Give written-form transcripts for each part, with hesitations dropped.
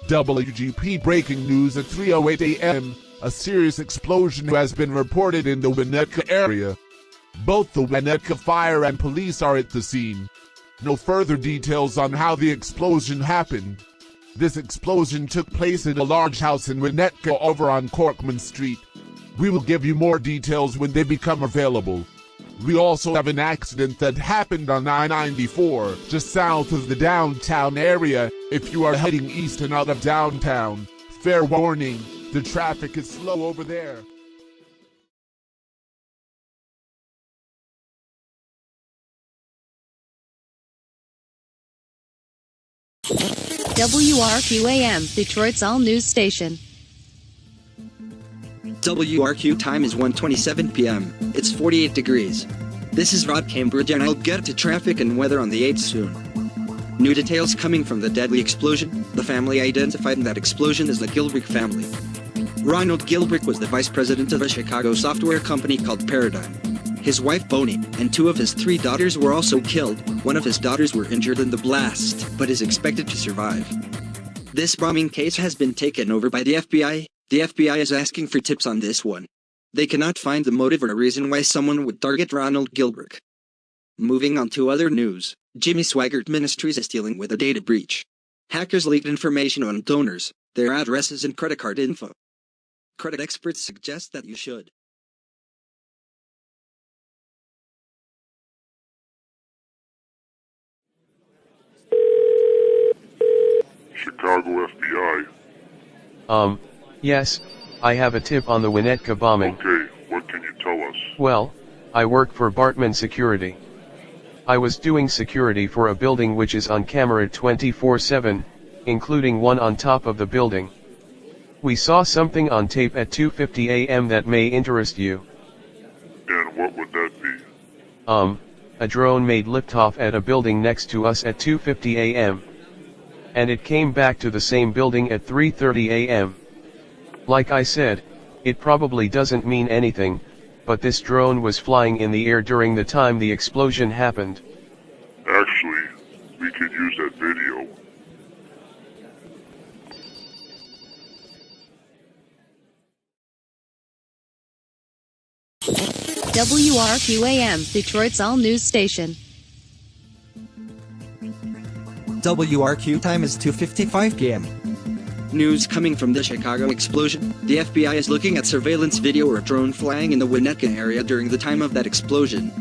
WGP breaking news at 3:08 a.m. A serious explosion has been reported in the Winnetka area. Both the Winnetka Fire and police are at the scene. No further details on how the explosion happened. This explosion took place in a large house in Winnetka over on Corkman Street. We will give you more details when they become available. We also have an accident that happened on I-94, just south of the downtown area. If you are heading east and out of downtown, fair warning, the traffic is slow over there. WRQ-AM, Detroit's all-news station. WRQ time is 1:27 p.m. It's 48 degrees. This is Rod Cambridge and I'll get to traffic and weather on the 8th soon. New details coming from the deadly explosion. The family identified in that explosion as the Gilbrick family. Ronald Gilbrick was the vice president of a Chicago software company called Paradigm. His wife Bonnie and 2 of his 3 daughters were also killed. One of his daughters were injured in the blast, but is expected to survive. This bombing case has been taken over by the FBI. The FBI is asking for tips on this one. They cannot find the motive or a reason why someone would target Ronald Gilbrick. Moving on to other news, Jimmy Swaggart Ministries is dealing with a data breach. Hackers leaked information on donors, their addresses and credit card info. Credit experts suggest that you should. Chicago FBI. Yes, I have a tip on the Winnetka bombing. Okay, what can you tell us? Well, I work for Bartman Security. I was doing security for a building which is on camera 24/7, including one on top of the building. We saw something on tape at 2:50 a.m. that may interest you. And what would that be? A drone made liftoff at a building next to us at 2:50 a.m. And it came back to the same building at 3:30 a.m. Like I said, it probably doesn't mean anything, but this drone was flying in the air during the time the explosion happened. Actually, we could use that video. WRQ-AM, Detroit's all-news station. WRQ time is 2:55 p.m. News coming from the Chicago explosion. The FBI is looking at surveillance video or a drone flying in the Winnetka area during the time of that explosion.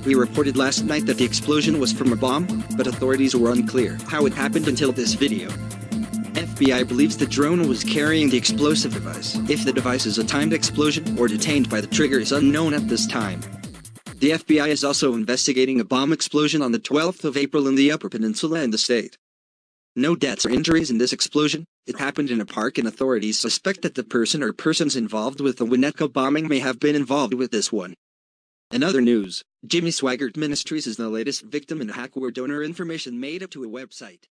We reported last night that the explosion was from a bomb, but authorities were unclear how it happened until this video. FBI believes the drone was carrying the explosive device. If the device is a timed explosion or detained by the trigger is unknown at this time. The FBI is also investigating a bomb explosion on the 12th of April in the Upper Peninsula in the state. No deaths or injuries in this explosion. It happened in a park and authorities suspect that the person or persons involved with the Winnetka bombing may have been involved with this one. In other news, Jimmy Swaggart Ministries is the latest victim in a hack where donor information made up to a website.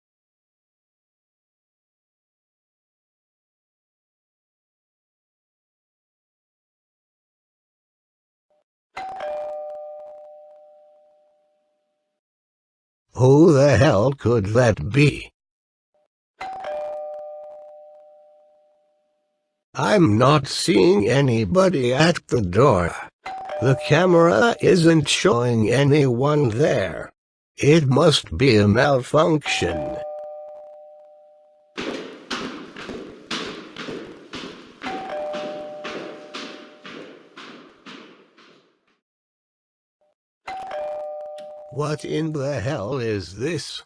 Who the hell could that be? I'm not seeing anybody at the door. The camera isn't showing anyone there. It must be a malfunction. What in the hell is this?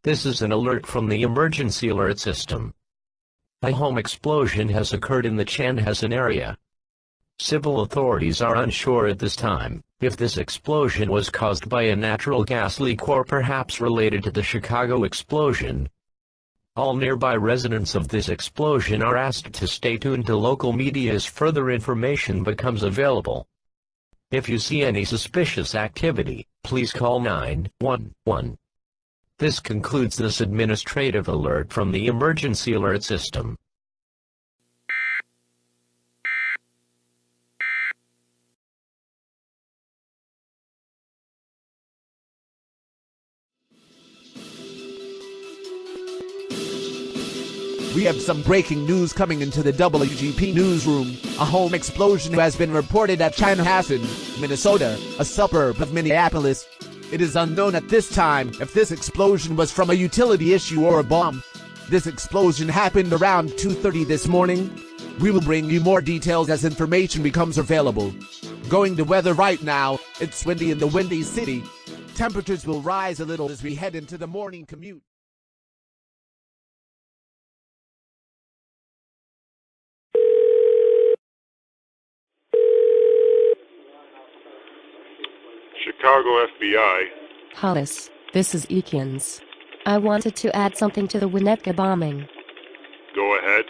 This is an alert from the emergency alert system. A home explosion has occurred in the Chanhassen area. Civil authorities are unsure at this time if this explosion was caused by a natural gas leak or perhaps related to the Chicago explosion. All nearby residents of this explosion are asked to stay tuned to local media as further information becomes available. If you see any suspicious activity, please call 911. This concludes this administrative alert from the emergency alert system. We have some breaking news coming into the WGP newsroom. A home explosion has been reported at Chanhassen, Minnesota, a suburb of Minneapolis. It is unknown at this time if this explosion was from a utility issue or a bomb. This explosion happened around 2:30 this morning. We will bring you more details as information becomes available. Going to weather right now, it's windy in the Windy City. Temperatures will rise a little as we head into the morning commute. Chicago FBI. Hollis, this is Eakins. I wanted to add something to the Winnetka bombing. Go ahead.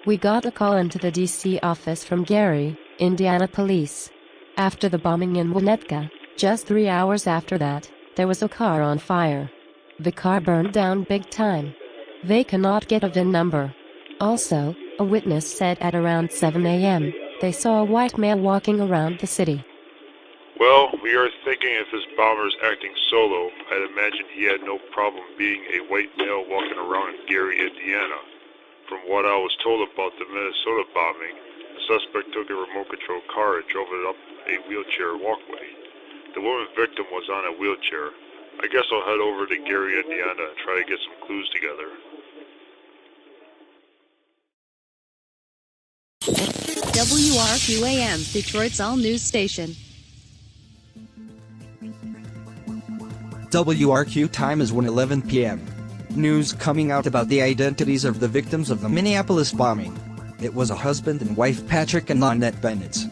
We got a call into the DC office from Gary, Indiana police. After the bombing in Winnetka, just 3 hours after that, there was a car on fire. The car burned down big time. They cannot get a VIN number. Also, a witness said at around 7 a.m., they saw a white male walking around the city. Well, we are thinking if this bomber is acting solo, I'd imagine he had no problem being a white male walking around in Gary, Indiana. From what I was told about the Minnesota bombing, the suspect took a remote-controlled car and drove it up a wheelchair walkway. The woman victim was on a wheelchair. I guess I'll head over to Gary, Indiana and try to get some clues together. WRQAM, Detroit's all-news station. WRQ time is 1:11 p.m. News coming out about the identities of the victims of the Minneapolis bombing. It was a husband and wife, Patrick and Lynette Bennett.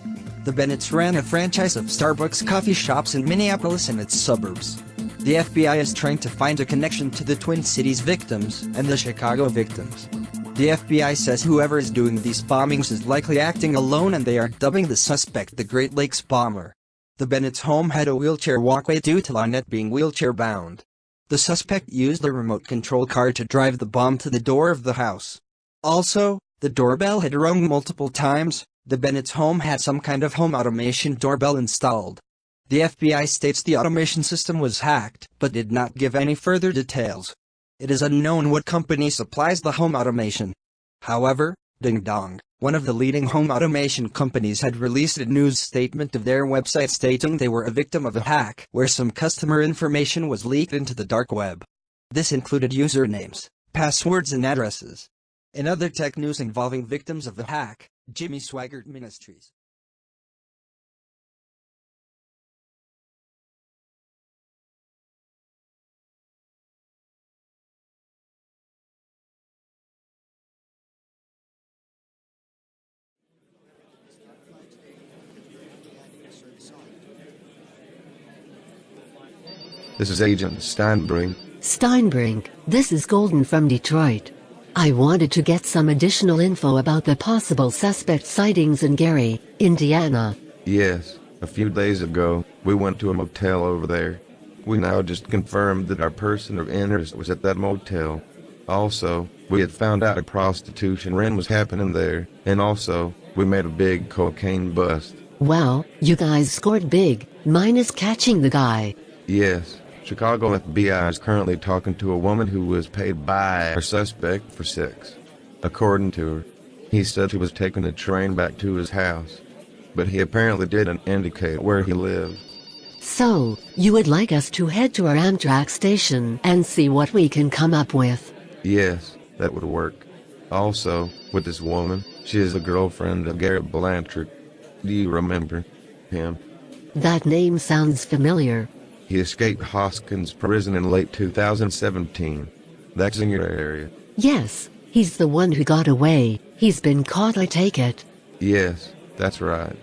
The Bennetts ran a franchise of Starbucks coffee shops in Minneapolis and its suburbs. The FBI is trying to find a connection to the Twin Cities victims and the Chicago victims. The FBI says whoever is doing these bombings is likely acting alone, and they are dubbing the suspect the Great Lakes Bomber. The Bennett's home had a wheelchair walkway due to Lynette being wheelchair-bound. The suspect used a remote-control car to drive the bomb to the door of the house. Also, the doorbell had rung multiple times. The Bennett's home had some kind of home automation doorbell installed. The FBI states the automation system was hacked, but did not give any further details. It is unknown what company supplies the home automation. However, Ding Dong, one of the leading home automation companies, had released a news statement of their website stating they were a victim of a hack where some customer information was leaked into the dark web. This included usernames, passwords and addresses. In other tech news involving victims of the hack, Jimmy Swaggart Ministries. This is Agent Steinbrink. Steinbrink, this is Golden from Detroit. I wanted to get some additional info about the possible suspect sightings in Gary, Indiana. Yes, a few days ago, we went to a motel over there. We now just confirmed that our person of interest was at that motel. Also, we had found out a prostitution ring was happening there, and also, we made a big cocaine bust. Wow, you guys scored big, minus catching the guy. Yes. Chicago FBI is currently talking to a woman who was paid by our suspect for sex. According to her, he said he was taking a train back to his house, but he apparently didn't indicate where he lived. So, you would like us to head to our Amtrak station and see what we can come up with? Yes, that would work. Also, with this woman, she is the girlfriend of Garrett Blanchard. Do you remember him? That name sounds familiar. He escaped Hoskins prison in late 2017. That's in your area. Yes, he's the one who got away. He's been caught, I take it. Yes, that's right.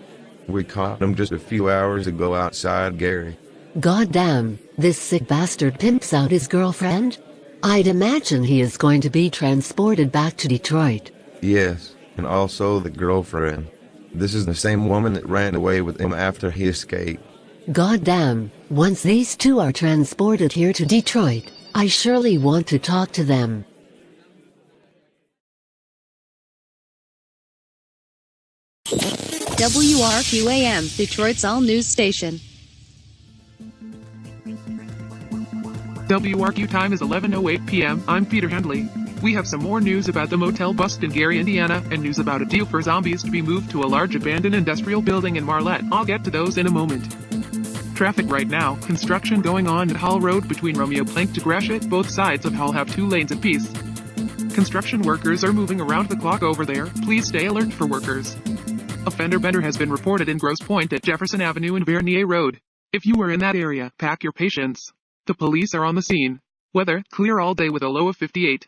We caught him just a few hours ago outside Gary. Goddamn, this sick bastard pimps out his girlfriend? I'd imagine he is going to be transported back to Detroit. Yes, and also the girlfriend. This is the same woman that ran away with him after he escaped. Goddamn, once these two are transported here to Detroit, I surely want to talk to them. WRQAM, Detroit's all news station. WRQ time is 11:08 p.m. I'm Peter Handley. We have some more news about the motel bust in Gary, Indiana, and news about a deal for zombies to be moved to a large abandoned industrial building in Marlette. I'll get to those in a moment. Traffic right now, construction going on at Hall Road between Romeo Plank to Gratiot. Both sides of Hall have 2 lanes apiece. Construction workers are moving around the clock over there. Please stay alert for workers. A fender bender has been reported in Grosse Pointe at Jefferson Avenue and Vernier Road. If you are in that area, pack your patience. The police are on the scene. Weather, clear all day with a low of 58.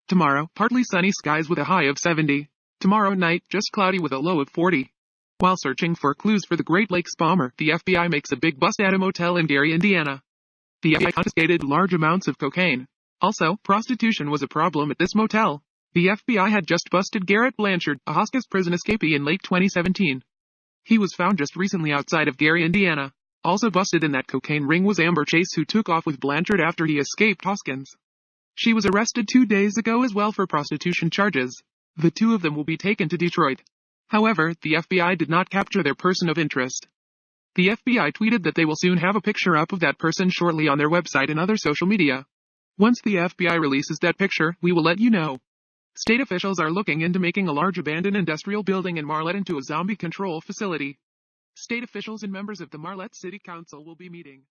Tomorrow, partly sunny skies with a high of 70. Tomorrow night, just cloudy with a low of 40. While searching for clues for the Great Lakes bomber, the FBI makes a big bust at a motel in Gary, Indiana. The FBI confiscated large amounts of cocaine. Also, prostitution was a problem at this motel. The FBI had just busted Garrett Blanchard, a Hoskins prison escapee, in late 2017. He was found just recently outside of Gary, Indiana. Also busted in that cocaine ring was Amber Chase, who took off with Blanchard after he escaped Hoskins. She was arrested 2 days ago as well for prostitution charges. The 2 of them will be taken to Detroit. However, the FBI did not capture their person of interest. The FBI tweeted that they will soon have a picture up of that person shortly on their website and other social media. Once the FBI releases that picture, we will let you know. State officials are looking into making a large abandoned industrial building in Marlette into a zombie control facility. State officials and members of the Marlette City Council will be meeting.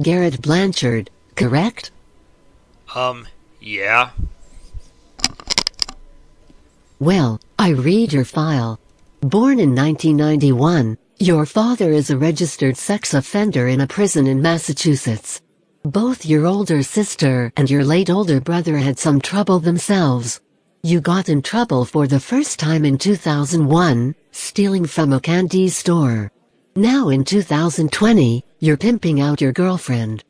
Garrett Blanchard, correct? Yeah. Well, I read your file. Born in 1991, your father is a registered sex offender in a prison in Massachusetts. Both your older sister and your late older brother had some trouble themselves. You got in trouble for the first time in 2001, stealing from a candy store. Now in 2020, you're pimping out your girlfriend.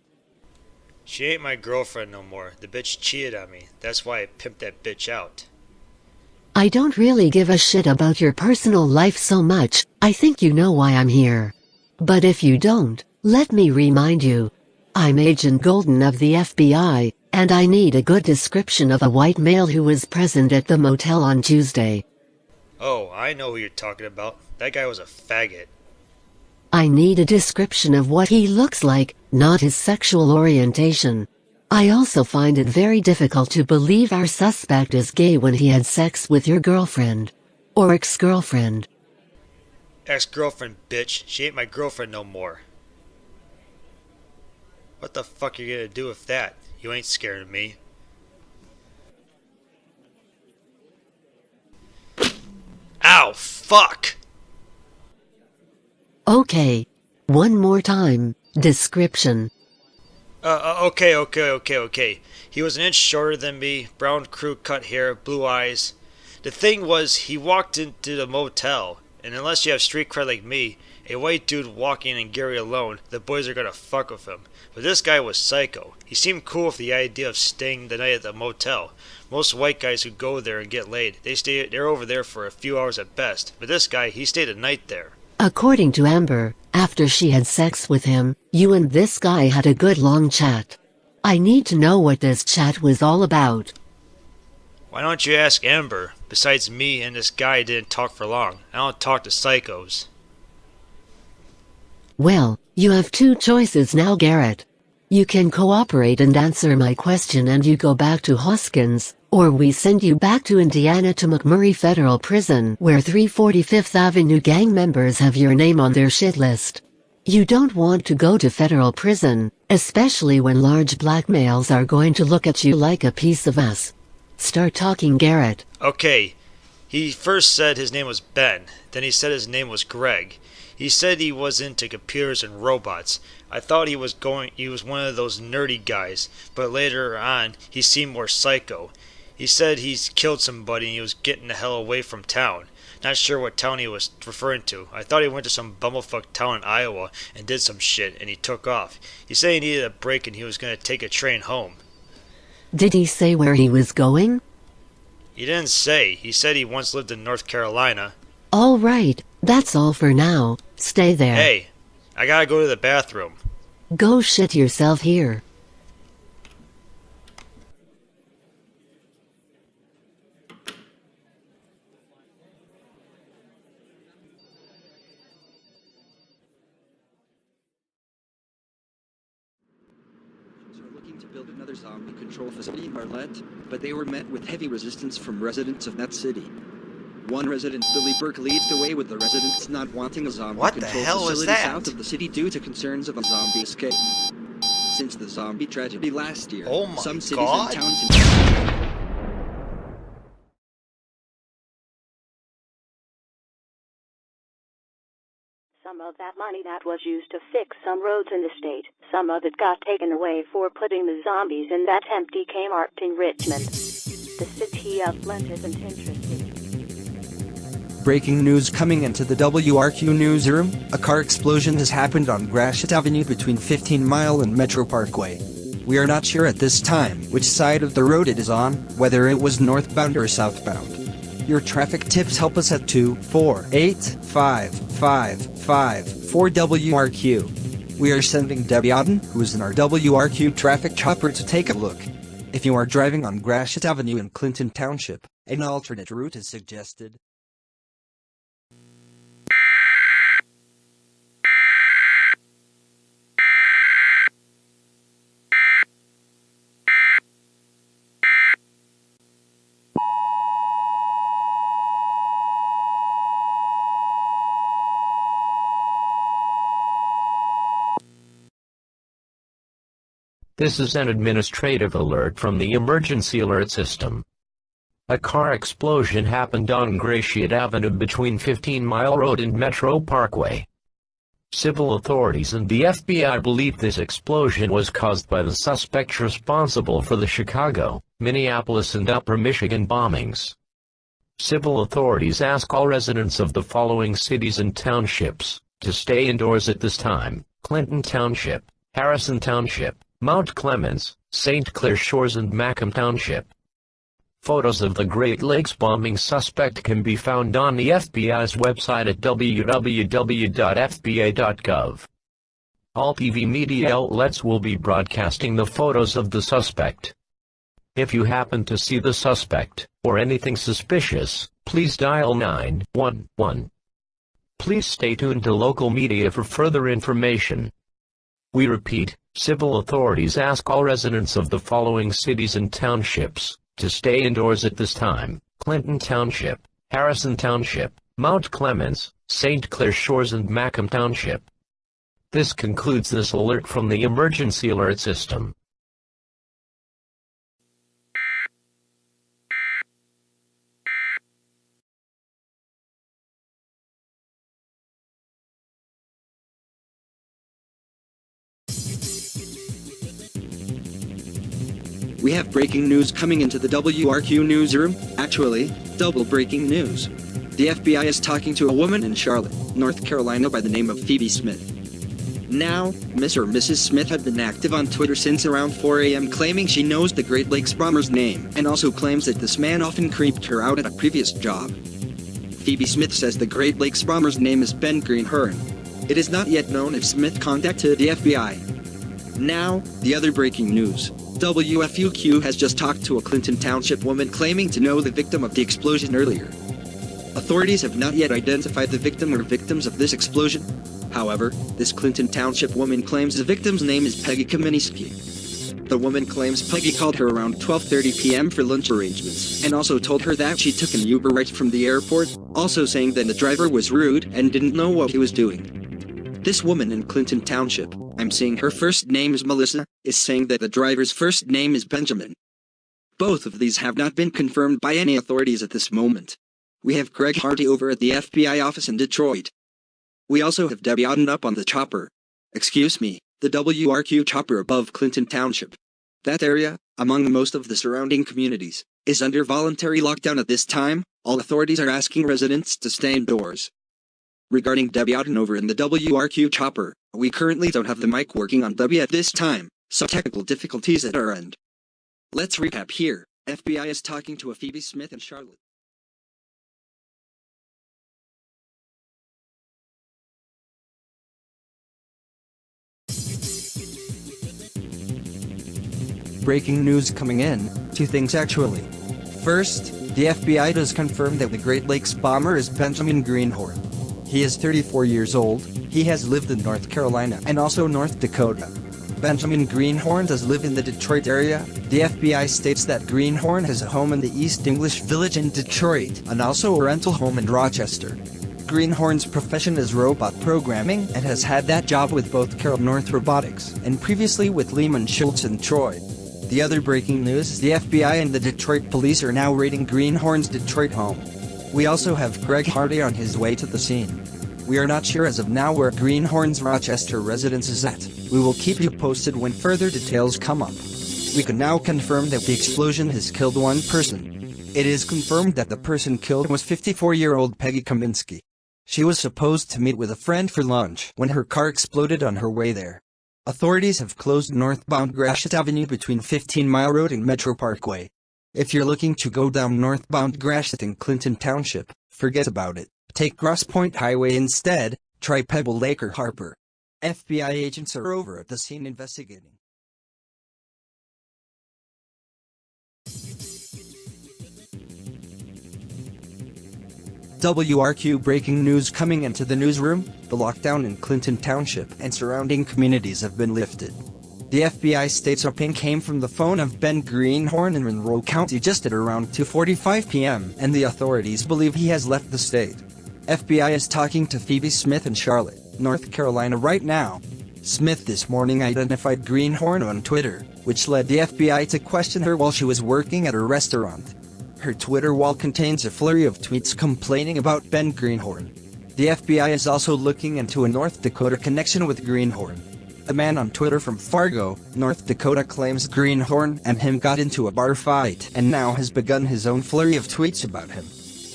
She ain't my girlfriend no more. The bitch cheated on me. That's why I pimped that bitch out. I don't really give a shit about your personal life so much. I think you know why I'm here. But if you don't, let me remind you. I'm Agent Golden of the FBI, and I need a good description of a white male who was present at the motel on Tuesday. Oh, I know who you're talking about. That guy was a faggot. I need a description of what he looks like, not his sexual orientation. I also find it very difficult to believe our suspect is gay when he had sex with your girlfriend. Or ex-girlfriend. Ex-girlfriend, bitch. She ain't my girlfriend no more. What the fuck you gonna do with that? You ain't scared of me. Ow, fuck! Okay. One more time. Description. Okay. He was an inch shorter than me, brown crew cut hair, blue eyes. The thing was, he walked into the motel, and unless you have street cred like me, a white dude walking in Gary alone, the boys are gonna fuck with him. But this guy was psycho. He seemed cool with the idea of staying the night at the motel. Most white guys who go there and get laid, they're over there for a few hours at best. But this guy, he stayed a night there. According to Amber, after she had sex with him, you and this guy had a good long chat. I need to know what this chat was all about. Why don't you ask Amber? Besides, me and this guy didn't talk for long. I don't talk to psychos. Well, you have two choices now, Garrett. You can cooperate and answer my question and you go back to Hoskins, or we send you back to Indiana to McMurray Federal Prison where 345th Avenue gang members have your name on their shit list. You don't want to go to federal prison, especially when large black males are going to look at you like a piece of ass. Start talking, Garrett. Okay, he first said his name was Ben, then he said his name was Greg. He said he was into computers and robots. I thought he was one of those nerdy guys, but later on he seemed more psycho. He said he's killed somebody and he was getting the hell away from town. Not sure what town he was referring to. I thought he went to some bumblefuck town in Iowa and did some shit and he took off. He said he needed a break and he was going to take a train home. Did he say where he was going? He didn't say. He said he once lived in North Carolina. All right, that's all for now. Stay there. Hey, I gotta go to the bathroom. Go shit yourself here. Looking to build another zombie control facility in Marlette, but they were met with heavy resistance from residents of that city. One resident, Billy Burke, leads the way with the residents not wanting a zombie control facility south of the city due to concerns of a zombie escape. Since the zombie tragedy last year, some cities and towns in some of that money that was used to fix some roads in the state, some of it got taken away for putting the zombies in that empty Kmart in Richmond. The city of Flint isn't interested. Breaking news coming into the WRQ newsroom, a car explosion has happened on Gratiot Avenue between 15 Mile and Metro Parkway. We are not sure at this time which side of the road it is on, whether it was northbound or southbound. Your traffic tips help us at 248-555-4WRQ. We are sending Debbie Auden, who is in our WRQ traffic chopper, to take a look. If you are driving on Gratiot Avenue in Clinton Township, an alternate route is suggested. This is an administrative alert from the emergency alert system. A car explosion happened on Gratiot Avenue between 15 Mile Road and Metro Parkway. Civil authorities and the FBI believe this explosion was caused by the suspects responsible for the Chicago, Minneapolis and Upper Michigan bombings. Civil authorities ask all residents of the following cities and townships to stay indoors at this time: Clinton Township, Harrison Township, Mount Clemens, St. Clair Shores and Macomb Township. Photos of the Great Lakes bombing suspect can be found on the FBI's website at www.fbi.gov. All TV media outlets will be broadcasting the photos of the suspect. If you happen to see the suspect, or anything suspicious, please dial 911. Please stay tuned to local media for further information. We repeat, civil authorities ask all residents of the following cities and townships to stay indoors at this time: Clinton Township, Harrison Township, Mount Clemens, St. Clair Shores and Macomb Township. This concludes this alert from the emergency alert system. We have breaking news coming into the WRQ newsroom. Actually, double breaking news. The FBI is talking to a woman in Charlotte, North Carolina by the name of Phoebe Smith. Now, Miss or Mrs. Smith had been active on Twitter since around 4 a.m. claiming she knows the Great Lakes bomber's name, and also claims that this man often creeped her out at a previous job. Phoebe Smith says the Great Lakes bomber's name is Ben Greenhorn. It is not yet known if Smith contacted the FBI. Now, the other breaking news. WFUQ has just talked to a Clinton Township woman claiming to know the victim of the explosion earlier. Authorities have not yet identified the victim or victims of this explosion. However, this Clinton Township woman claims the victim's name is Peggy Kaminsky. The woman claims Peggy called her around 12:30 p.m. for lunch arrangements, and also told her that she took an Uber right from the airport, also saying that the driver was rude and didn't know what he was doing. This woman in Clinton Township, I'm seeing her first name is Melissa, is saying that the driver's first name is Benjamin. Both of these have not been confirmed by any authorities at this moment. We have Greg Hardy over at the FBI office in Detroit. We also have Debbie Oden up on the chopper. Excuse me, the WRQ chopper above Clinton Township. That area, among most of the surrounding communities, is under voluntary lockdown at this time. All authorities are asking residents to stay indoors. Regarding Debbie Oden over in the WRQ chopper, we currently don't have the mic working on Debbie at this time, so technical difficulties at our end. Let's recap here. FBI is talking to a Phoebe Smith in Charlotte. Breaking news coming in, two things actually. First, the FBI does confirm that the Great Lakes bomber is Benjamin Greenhorn. He is 34 years old, he has lived in North Carolina and also North Dakota. Benjamin Greenhorn does live in the Detroit area. The FBI states that Greenhorn has a home in the East English Village in Detroit and also a rental home in Rochester. Greenhorn's profession is robot programming and has had that job with both Carroll North Robotics and previously with Lehman Schultz in Troy. The other breaking news is the FBI and the Detroit police are now raiding Greenhorn's Detroit home. We also have Greg Hardy on his way to the scene. We are not sure as of now where Greenhorn's Rochester residence is at. We will keep you posted when further details come up. We can now confirm that the explosion has killed one person. It is confirmed that the person killed was 54-year-old Peggy Kaminsky. She was supposed to meet with a friend for lunch when her car exploded on her way there. Authorities have closed northbound Gratiot Avenue between 15 Mile Road and Metro Parkway. If you're looking to go down northbound Gratiot in Clinton Township, forget about it. Take Grosse Pointe Highway instead. Try Pebble Lake or Harper. FBI agents are over at the scene investigating. WRQ breaking news coming into the newsroom. The lockdown in Clinton Township and surrounding communities have been lifted. The FBI states a ping came from the phone of Ben Greenhorn in Monroe County just at around 2:45 p.m. and the authorities believe he has left the state. FBI is talking to Phoebe Smith in Charlotte, North Carolina right now. Smith this morning identified Greenhorn on Twitter, which led the FBI to question her while she was working at a restaurant. Her Twitter wall contains a flurry of tweets complaining about Ben Greenhorn. The FBI is also looking into a North Dakota connection with Greenhorn. A man on Twitter from Fargo, North Dakota claims Greenhorn and him got into a bar fight and now has begun his own flurry of tweets about him.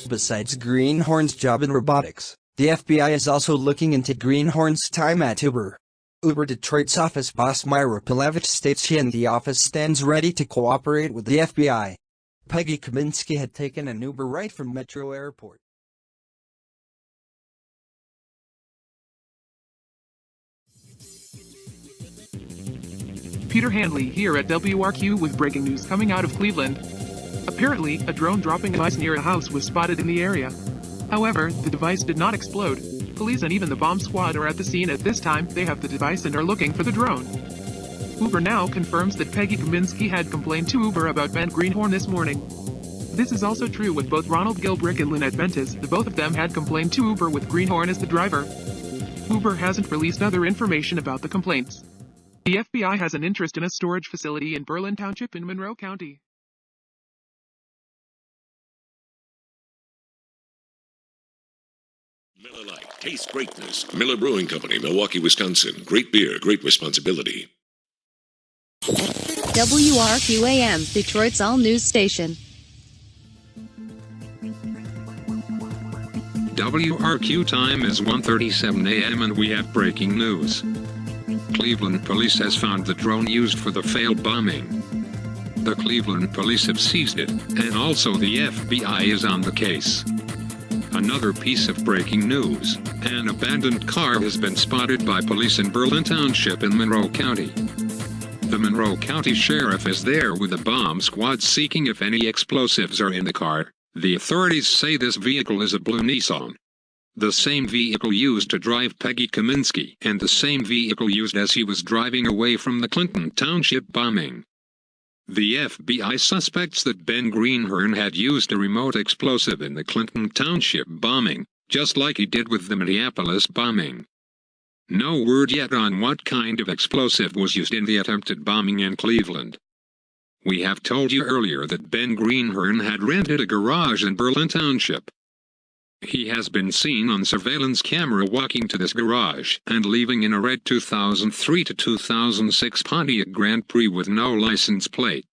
Besides Greenhorn's job in robotics, the FBI is also looking into Greenhorn's time at Uber. Uber Detroit's office boss Myra Pilevich states she and the office stands ready to cooperate with the FBI. Peggy Kaminsky had taken an Uber ride from Metro Airport. Peter Handley here at WRQ with breaking news coming out of Cleveland. Apparently, a drone dropping a device near a house was spotted in the area. However, the device did not explode. Police and even the bomb squad are at the scene at this time. They have the device and are looking for the drone. Uber now confirms that Peggy Kaminsky had complained to Uber about Ben Greenhorn this morning. This is also true with both Ronald Gilbrick and Lynette Ventis. The both of them had complained to Uber with Greenhorn as the driver. Uber hasn't released other information about the complaints. The FBI has an interest in a storage facility in Berlin Township in Monroe County. Miller Lite, taste greatness. Miller Brewing Company, Milwaukee, Wisconsin. Great beer, great responsibility. WRQAM, Detroit's all-news station. WRQ time is 1:37 a.m. and we have breaking news. Cleveland police has found the drone used for the failed bombing. The Cleveland police have seized it, and also the FBI is on the case. Another piece of breaking news, an abandoned car has been spotted by police in Berlin Township in Monroe County. The Monroe County Sheriff is there with a bomb squad seeking if any explosives are in the car. The authorities say this vehicle is a blue Nissan. The same vehicle used to drive Peggy Kaminsky and the same vehicle used as he was driving away from the Clinton Township bombing. The FBI suspects that Ben Greenhorn had used a remote explosive in the Clinton Township bombing, just like he did with the Minneapolis bombing. No word yet on what kind of explosive was used in the attempted bombing in Cleveland. We have told you earlier that Ben Greenhorn had rented a garage in Berlin Township. He has been seen on surveillance camera walking to this garage and leaving in a red 2003 to 2006 Pontiac Grand Prix with no license plate.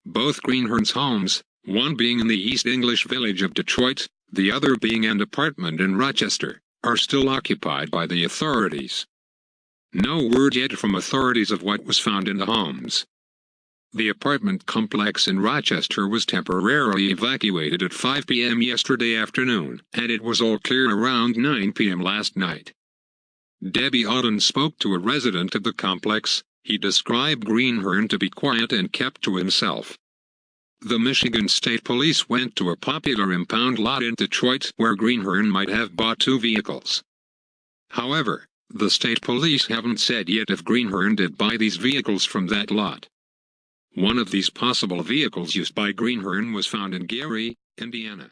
Both Greenhorn's homes, one being in the East English Village of Detroit, the other being an apartment in Rochester, are still occupied by the authorities. No word yet from authorities of what was found in the homes. The apartment complex in Rochester was temporarily evacuated at 5 p.m. yesterday afternoon, and it was all clear around 9 p.m. last night. Debbie Auden spoke to a resident of the complex. He described Greenhorn to be quiet and kept to himself. The Michigan State Police went to a popular impound lot in Detroit where Greenhorn might have bought 2 vehicles. However, the state police haven't said yet if Greenhorn did buy these vehicles from that lot. One of these possible vehicles used by Greenhorn was found in Gary, Indiana.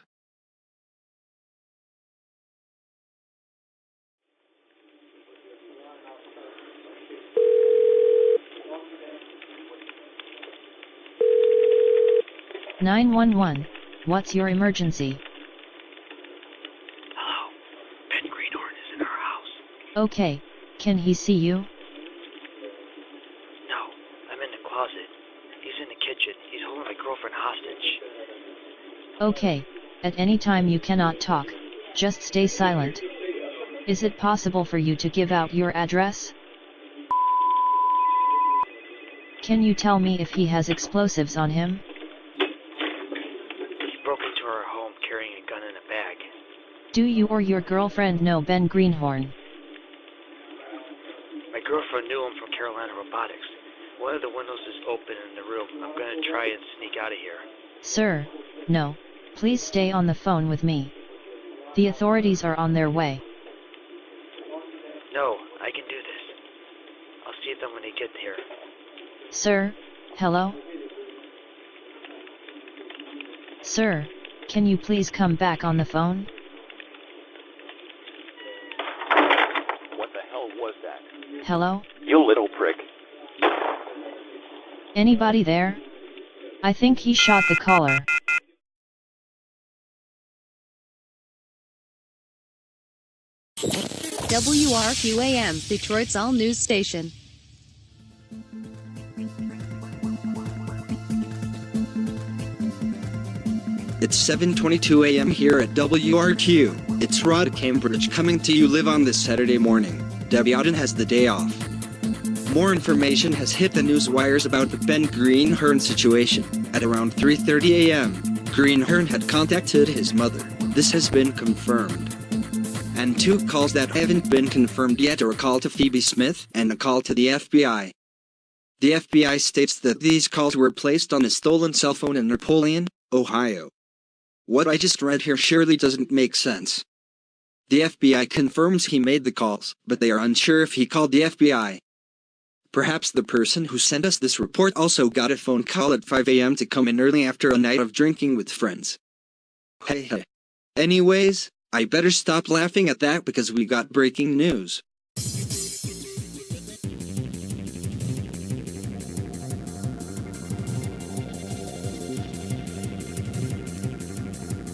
"911. What's your emergency?" Hello. Ben Greenhorn is in our house. Okay. Can he see you? No, I'm in the closet. He's in the kitchen. He's holding my girlfriend hostage. Okay. At any time you cannot talk. Just stay silent. Is it possible for you to give out your address? Can you tell me if he has explosives on him? He broke into our home carrying a gun in a bag. Do you or your girlfriend know Ben Greenhorn? My girlfriend knew him from Carolina Robotics. One of the windows is open in the room. I'm gonna try and sneak out of here. Sir, no. Please stay on the phone with me. The authorities are on their way. No, I can do this. I'll see them when they get here. Sir, hello? Sir, can you please come back on the phone? What the hell was that? Hello? You little prick. Anybody there? I think he shot the caller. WRQAM, Detroit's all news station. It's 7:22 a.m. here at WRQ. It's Rod Cambridge coming to you live on this Saturday morning. Debbie Auden has the day off. More information has hit the news wires about the Ben Greenhorn situation. At around 3:30 a.m., Greenhorn had contacted his mother. This has been confirmed. And 2 calls that haven't been confirmed yet are a call to Phoebe Smith and a call to the FBI. The FBI states that these calls were placed on a stolen cell phone in Napoleon, Ohio. What I just read here surely doesn't make sense. The FBI confirms he made the calls, but they are unsure if he called the FBI. Perhaps the person who sent us this report also got a phone call at 5 a.m. to come in early after a night of drinking with friends. Hey. Anyways, I better stop laughing at that because we got breaking news.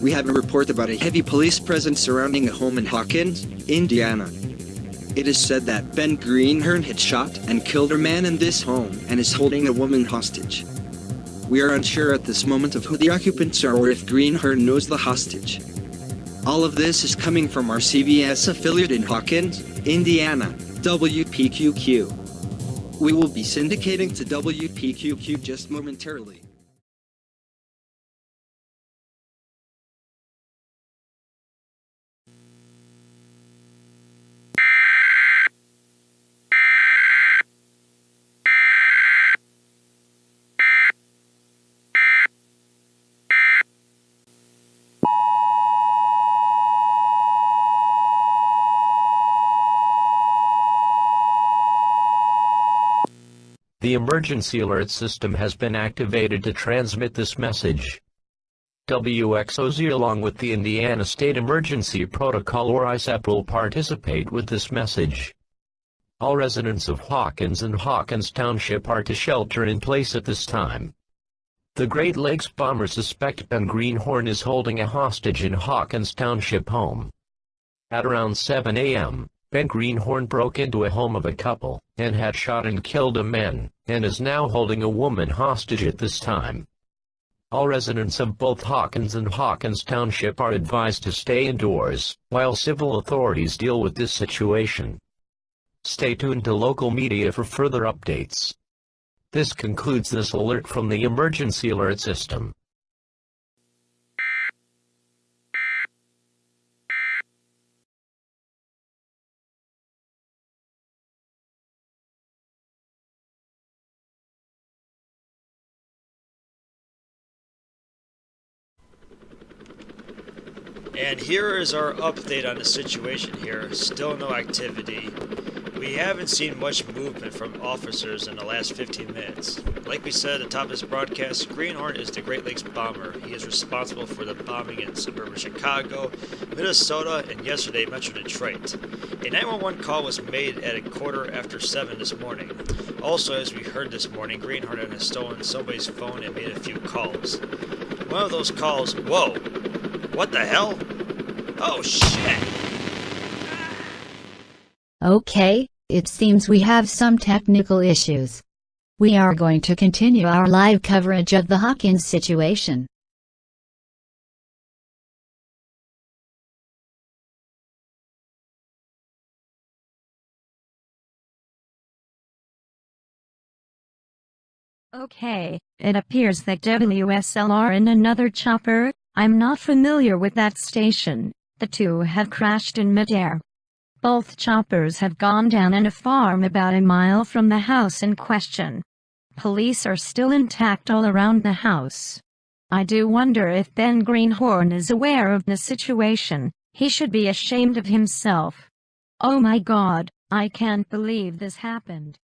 We have a report about a heavy police presence surrounding a home in Hawkins, Indiana. It is said that Ben Greenhorn had shot and killed a man in this home and is holding a woman hostage. We are unsure at this moment of who the occupants are or if Greenhorn knows the hostage. All of this is coming from our CBS affiliate in Hawkins, Indiana, WPQQ. We will be syndicating to WPQQ just momentarily. The emergency alert system has been activated to transmit this message. WXOZ along with the Indiana State Emergency Protocol or ISAP will participate with this message. All residents of Hawkins and Hawkins Township are to shelter in place at this time. The Great Lakes bomber suspect Ben Greenhorn is holding a hostage in Hawkins Township home. At around 7 a.m., Ben Greenhorn broke into a home of a couple, and had shot and killed a man, and is now holding a woman hostage at this time. All residents of both Hawkins and Hawkins Township are advised to stay indoors, while civil authorities deal with this situation. Stay tuned to local media for further updates. This concludes this alert from the emergency alert system. And here is our update on the situation here. Still no activity. We haven't seen much movement from officers in the last 15 minutes. Like we said at the top of this broadcast, Greenhorn is the Great Lakes bomber. He is responsible for the bombing in suburban Chicago, Minnesota, and yesterday Metro Detroit. A 911 call was made at 7:15 this morning. Also, as we heard this morning, Greenhorn has stolen somebody's phone and made a few calls. One of those calls, whoa! What the hell? Oh shit! Okay, it seems we have some technical issues. We are going to continue our live coverage of the Hawkins situation. Okay, it appears that WSLR and another chopper. I'm not familiar with that station. The two have crashed in midair. Both choppers have gone down in a farm about a mile from the house in question. Police are still intact all around the house. I do wonder if Ben Greenhorn is aware of the situation. He should be ashamed of himself. Oh my God, I can't believe this happened.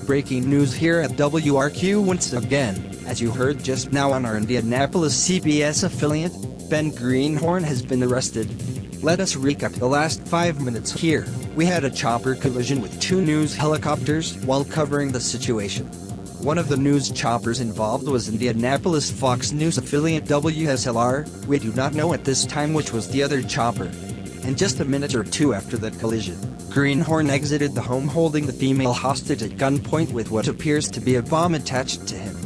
Breaking news here at WRQ once again. As you heard just now on our Indianapolis CBS affiliate, Ben Greenhorn has been arrested. Let us recap the last 5 minutes here. We had a chopper collision with two news helicopters while covering the situation. One of the news choppers involved was Indianapolis Fox News affiliate WSLR. We do not know at this time which was the other chopper. And just a minute or two after that collision, Greenhorn exited the home holding the female hostage at gunpoint with what appears to be a bomb attached to him.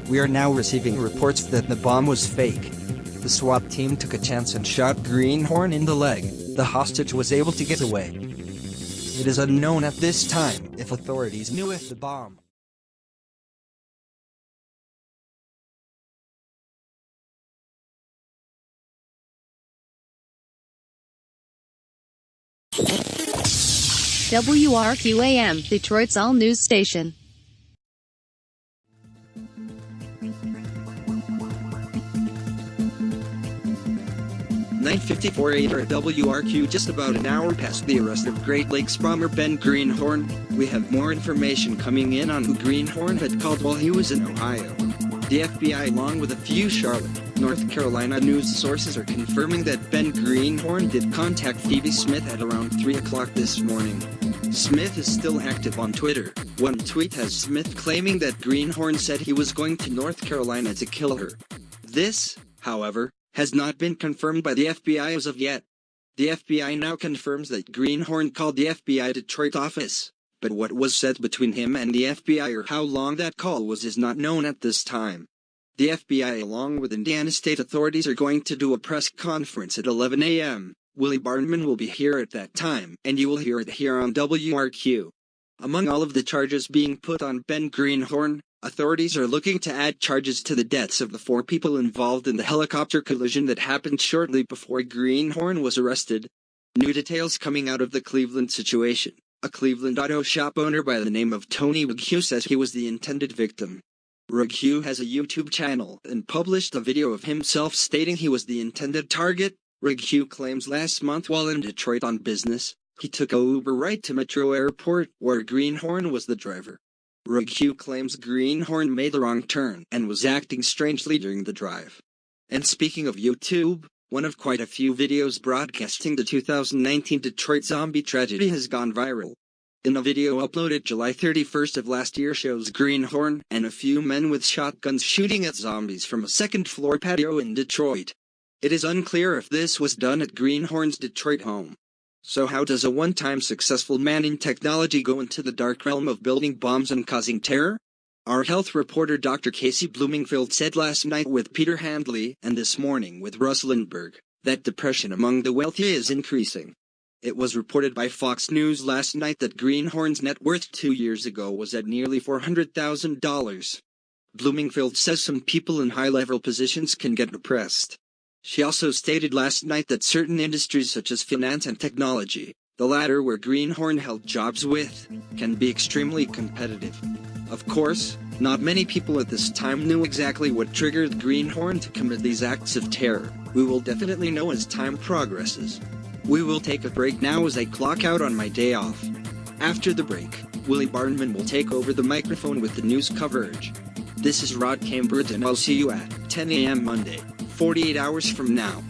We are now receiving reports that the bomb was fake. The SWAT team took a chance and shot Greenhorn in the leg. The hostage was able to get away. It is unknown at this time if authorities knew if the bomb WRQAM, Detroit's all-news station. .54 AM at WRQ, just about an hour past the arrest of Great Lakes bomber Ben Greenhorn. We have more information coming in on who Greenhorn had called while he was in Ohio. The FBI, along with a few Charlotte, North Carolina news sources, are confirming that Ben Greenhorn did contact Phoebe Smith at around 3 o'clock this morning. Smith is still active on Twitter. One tweet has Smith claiming that Greenhorn said he was going to North Carolina to kill her. This, however, has not been confirmed by the FBI as of yet. The FBI now confirms that Greenhorn called the FBI Detroit office, but what was said between him and the FBI or how long that call was is not known at this time. The FBI along with Indiana state authorities are going to do a press conference at 11 a.m. Willie Barnman will be here at that time, and you will hear it here on WRQ. Among all of the charges being put on Ben Greenhorn, authorities are looking to add charges to the deaths of the 4 people involved in the helicopter collision that happened shortly before Greenhorn was arrested. New details coming out of the Cleveland situation. A Cleveland auto shop owner by the name of Tony Wighu says he was the intended victim. Rig has a YouTube channel and published a video of himself stating he was the intended target. Rig claims last month while in Detroit on business, he took a Uber ride to Metro Airport where Greenhorn was the driver. Rig claims Greenhorn made the wrong turn and was acting strangely during the drive. And speaking of YouTube, one of quite a few videos broadcasting the 2019 Detroit zombie tragedy has gone viral. In a video uploaded July 31st of last year shows Greenhorn and a few men with shotguns shooting at zombies from a second-floor patio in Detroit. It is unclear if this was done at Greenhorn's Detroit home. So how does a one-time successful man in technology go into the dark realm of building bombs and causing terror? Our health reporter Dr. Casey Bloomingfield said last night with Peter Handley and this morning with Russ Lindbergh that depression among the wealthy is increasing. It was reported by Fox News last night that Greenhorn's net worth 2 years ago was at nearly $400,000. Bloomingfield says some people in high-level positions can get depressed. She also stated last night that certain industries such as finance and technology, the latter where Greenhorn held jobs with, can be extremely competitive. Of course, not many people at this time knew exactly what triggered Greenhorn to commit these acts of terror. We will definitely know as time progresses. We will take a break now as I clock out on my day off. After the break, Willie Barnman will take over the microphone with the news coverage. This is Rod Cambridge and I'll see you at 10 a.m. Monday, 48 hours from now.